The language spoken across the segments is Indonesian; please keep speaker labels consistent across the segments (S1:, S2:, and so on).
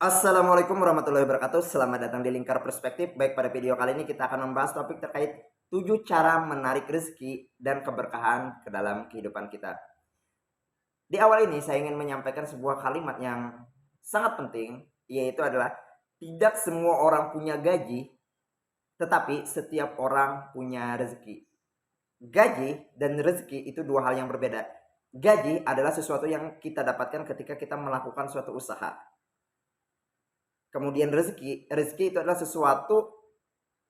S1: Assalamualaikum warahmatullahi wabarakatuh. Selamat datang di Lingkar Perspektif. Baik, pada video kali ini kita akan membahas topik terkait 7 cara menarik rezeki dan keberkahan ke dalam kehidupan kita. Di awal ini saya ingin menyampaikan sebuah kalimat yang sangat penting, yaitu adalah tidak semua orang punya gaji, tetapi setiap orang punya rezeki. Gaji dan rezeki itu dua hal yang berbeda. Gaji adalah sesuatu yang kita dapatkan ketika kita melakukan suatu usaha. Kemudian rezeki itu adalah sesuatu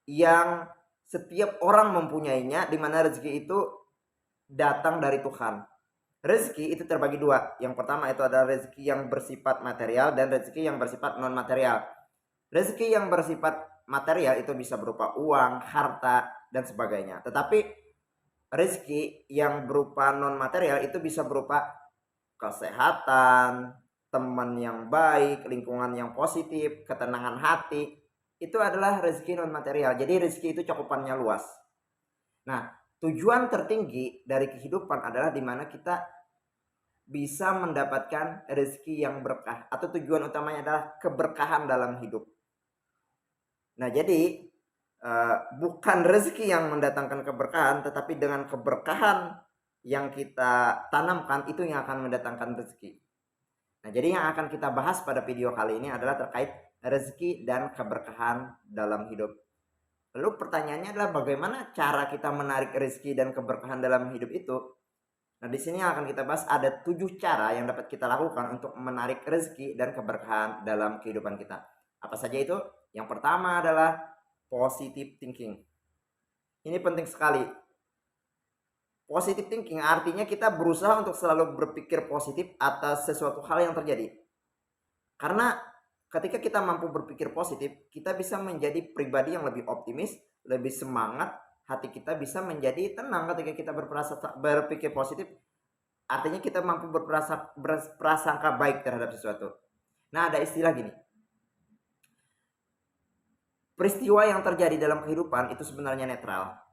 S1: yang setiap orang mempunyainya, di mana rezeki itu datang dari Tuhan. Rezeki itu terbagi dua. Yang pertama itu adalah rezeki yang bersifat material dan rezeki yang bersifat non material. Rezeki yang bersifat material itu bisa berupa uang, harta, dan sebagainya. Tetapi rezeki yang berupa non material itu bisa berupa kesehatan, teman yang baik, lingkungan yang positif, ketenangan hati. Itu adalah rezeki non material. Jadi rezeki itu cakupannya luas. Nah, tujuan tertinggi dari kehidupan adalah di mana kita bisa mendapatkan rezeki yang berkah, atau tujuan utamanya adalah keberkahan dalam hidup. Nah, jadi bukan rezeki yang mendatangkan keberkahan, tetapi dengan keberkahan yang kita tanamkan itu yang akan mendatangkan rezeki. Nah, jadi yang akan kita bahas pada video kali ini adalah terkait rezeki dan keberkahan dalam hidup. Lalu pertanyaannya adalah bagaimana cara kita menarik rezeki dan keberkahan dalam hidup itu? Nah, di sini yang akan kita bahas ada 7 cara yang dapat kita lakukan untuk menarik rezeki dan keberkahan dalam kehidupan kita. Apa saja itu? Yang pertama adalah positive thinking. Ini penting sekali. Positive thinking artinya kita berusaha untuk selalu berpikir positif atas sesuatu hal yang terjadi. Karena ketika kita mampu berpikir positif, kita bisa menjadi pribadi yang lebih optimis, lebih semangat, hati kita bisa menjadi tenang ketika kita berpikir positif. Artinya kita mampu berprasangka baik terhadap sesuatu. Nah, ada istilah gini. Peristiwa yang terjadi dalam kehidupan itu sebenarnya netral.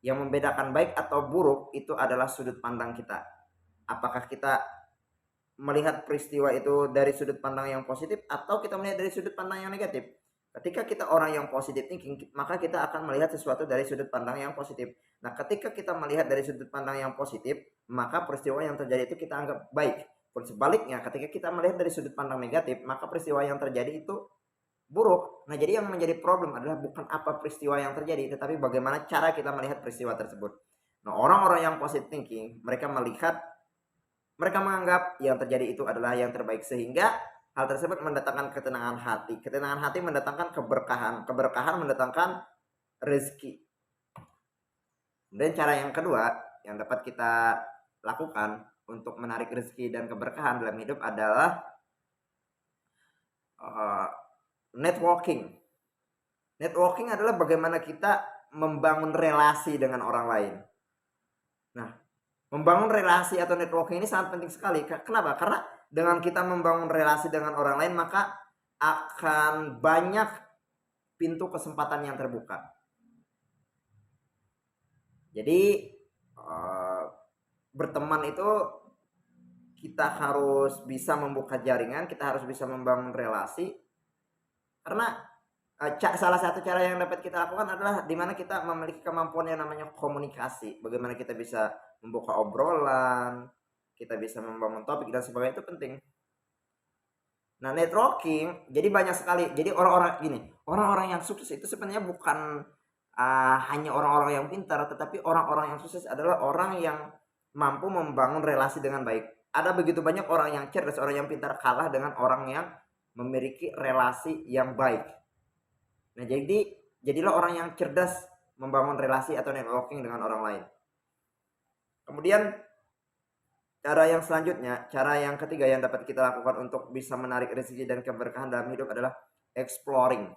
S1: Yang membedakan baik atau buruk itu adalah sudut pandang kita. Apakah kita melihat peristiwa itu dari sudut pandang yang positif atau kita melihat dari sudut pandang yang negatif. Ketika kita orang yang positif thinking, maka kita akan melihat sesuatu dari sudut pandang yang positif. Nah, ketika kita melihat dari sudut pandang yang positif, maka peristiwa yang terjadi itu kita anggap baik. Pun sebaliknya, ketika kita melihat dari sudut pandang negatif, maka peristiwa yang terjadi itu buruk. Nah, jadi yang menjadi problem adalah bukan apa peristiwa yang terjadi, tetapi bagaimana cara kita melihat peristiwa tersebut. Nah, orang-orang yang positive thinking, mereka menganggap yang terjadi itu adalah yang terbaik, sehingga hal tersebut mendatangkan ketenangan hati. Ketenangan hati mendatangkan keberkahan. Keberkahan mendatangkan rezeki. Dan cara yang kedua yang dapat kita lakukan untuk menarik rezeki dan keberkahan dalam hidup adalah networking. Networking adalah bagaimana kita membangun relasi dengan orang lain. Nah, membangun relasi atau networking ini sangat penting sekali. Kenapa? Karena dengan kita membangun relasi dengan orang lain, maka akan banyak pintu kesempatan yang terbuka. Jadi berteman itu kita harus bisa membuka jaringan, kita harus bisa membangun relasi. Karena salah satu cara yang dapat kita lakukan adalah di mana kita memiliki kemampuan yang namanya komunikasi. Bagaimana kita bisa membuka obrolan, kita bisa membangun topik dan sebagainya, itu penting. Nah, networking jadi banyak sekali. Jadi orang-orang yang sukses itu sebenarnya bukan hanya orang-orang yang pintar, tetapi orang-orang yang sukses adalah orang yang mampu membangun relasi dengan baik. Ada begitu banyak orang yang cerdas, orang yang pintar kalah dengan orang yang memiliki relasi yang baik. Nah, jadilah orang yang cerdas membangun relasi atau networking dengan orang lain. Kemudian cara yang selanjutnya, cara yang ketiga yang dapat kita lakukan untuk bisa menarik rezeki dan keberkahan dalam hidup adalah exploring.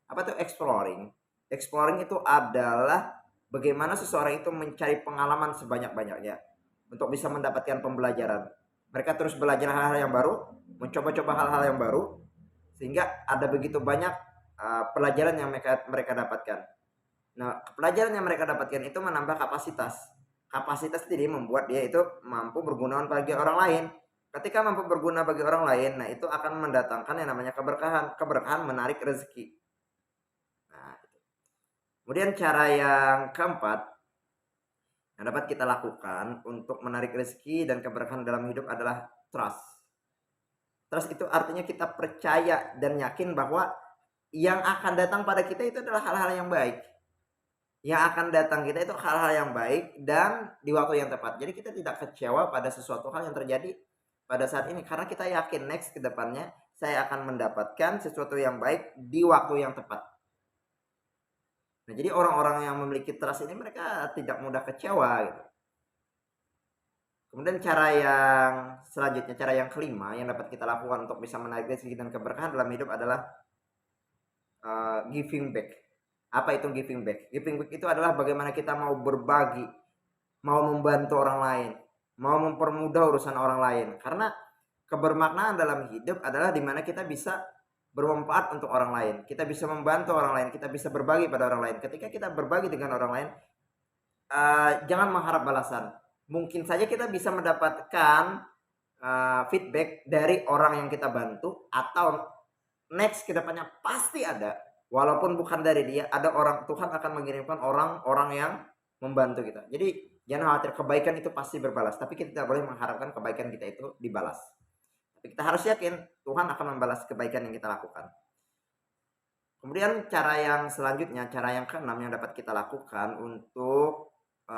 S1: Apa itu exploring? Exploring itu adalah bagaimana seseorang itu mencari pengalaman sebanyak-banyaknya untuk bisa mendapatkan pembelajaran. Mereka terus belajar hal-hal yang baru, mencoba-coba hal-hal yang baru, sehingga ada begitu banyak pelajaran yang mereka dapatkan. Nah, pelajaran yang mereka dapatkan itu menambah kapasitas. Kapasitas jadi membuat dia itu mampu berguna bagi orang lain. Ketika mampu berguna bagi orang lain, nah itu akan mendatangkan yang namanya keberkahan. Keberkahan menarik rezeki. Nah, kemudian cara yang keempat yang dapat kita lakukan untuk menarik rezeki dan keberkahan dalam hidup adalah trust. Trust itu artinya kita percaya dan yakin bahwa yang akan datang pada kita itu adalah hal-hal yang baik. Yang akan datang kita itu hal-hal yang baik dan di waktu yang tepat. Jadi kita tidak kecewa pada sesuatu hal yang terjadi pada saat ini karena kita yakin next ke depannya saya akan mendapatkan sesuatu yang baik di waktu yang tepat. Nah, jadi orang-orang yang memiliki trust ini mereka tidak mudah kecewa gitu. Kemudian cara yang selanjutnya, cara yang kelima yang dapat kita lakukan untuk bisa menarik rezeki dan keberkahan dalam hidup adalah giving back. Apa itu giving back? Giving back itu adalah bagaimana kita mau berbagi, mau membantu orang lain, mau mempermudah urusan orang lain. Karena kebermaknaan dalam hidup adalah dimana kita bisa bermanfaat untuk orang lain, kita bisa membantu orang lain, kita bisa berbagi pada orang lain. Ketika kita berbagi dengan orang lain, jangan mengharap balasan. Mungkin saja kita bisa mendapatkan feedback dari orang yang kita bantu, atau next kedepannya pasti ada, walaupun bukan dari dia, ada orang, Tuhan akan mengirimkan orang-orang yang membantu kita. Jadi jangan khawatir, kebaikan itu pasti berbalas, tapi kita tidak boleh mengharapkan kebaikan kita itu dibalas. Tapi kita harus yakin Tuhan akan membalas kebaikan yang kita lakukan. Kemudian cara yang selanjutnya, cara yang keenam yang dapat kita lakukan untuk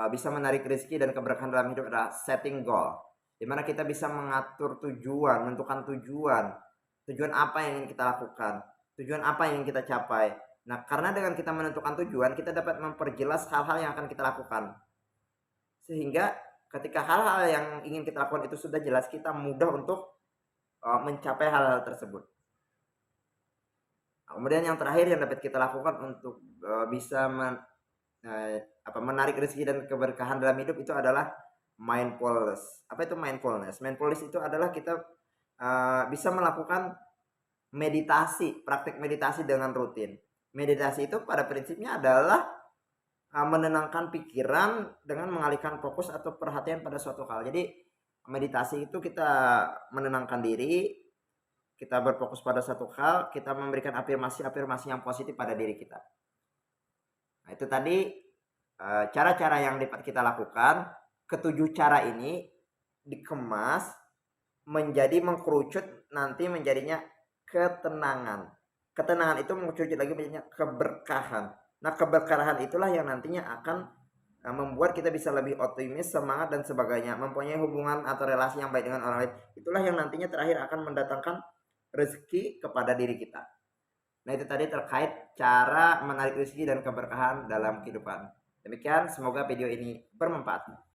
S1: bisa menarik rezeki dan keberkahan dalam hidup adalah setting goal. Dimana kita bisa mengatur tujuan, menentukan tujuan apa yang ingin kita lakukan, tujuan apa yang ingin kita capai. Nah, karena dengan kita menentukan tujuan, kita dapat memperjelas hal-hal yang akan kita lakukan. Sehingga ketika hal-hal yang ingin kita lakukan itu sudah jelas, kita mudah untuk mencapai hal-hal tersebut. Nah, kemudian yang terakhir yang dapat kita lakukan untuk bisa menarik rezeki dan keberkahan dalam hidup itu adalah mindfulness. Apa itu mindfulness? Mindfulness itu adalah kita bisa melakukan meditasi, praktik meditasi dengan rutin. Meditasi itu pada prinsipnya adalah menenangkan pikiran dengan mengalihkan fokus atau perhatian pada suatu hal. Jadi meditasi itu kita menenangkan diri, kita berfokus pada satu hal, kita memberikan afirmasi-afirmasi yang positif pada diri kita. Nah, itu tadi cara-cara yang dapat kita lakukan. Ketujuh cara ini dikemas menjadi mengkerucut nanti menjadinya ketenangan. Ketenangan itu mengkerucut lagi menjadinya keberkahan. Nah, keberkahan itulah yang nantinya akan membuat kita bisa lebih optimis, semangat dan sebagainya, mempunyai hubungan atau relasi yang baik dengan orang lain. Itulah yang nantinya terakhir akan mendatangkan rezeki kepada diri kita. Nah, itu tadi terkait cara menarik rezeki dan keberkahan dalam kehidupan. Demikian, semoga video ini bermanfaat.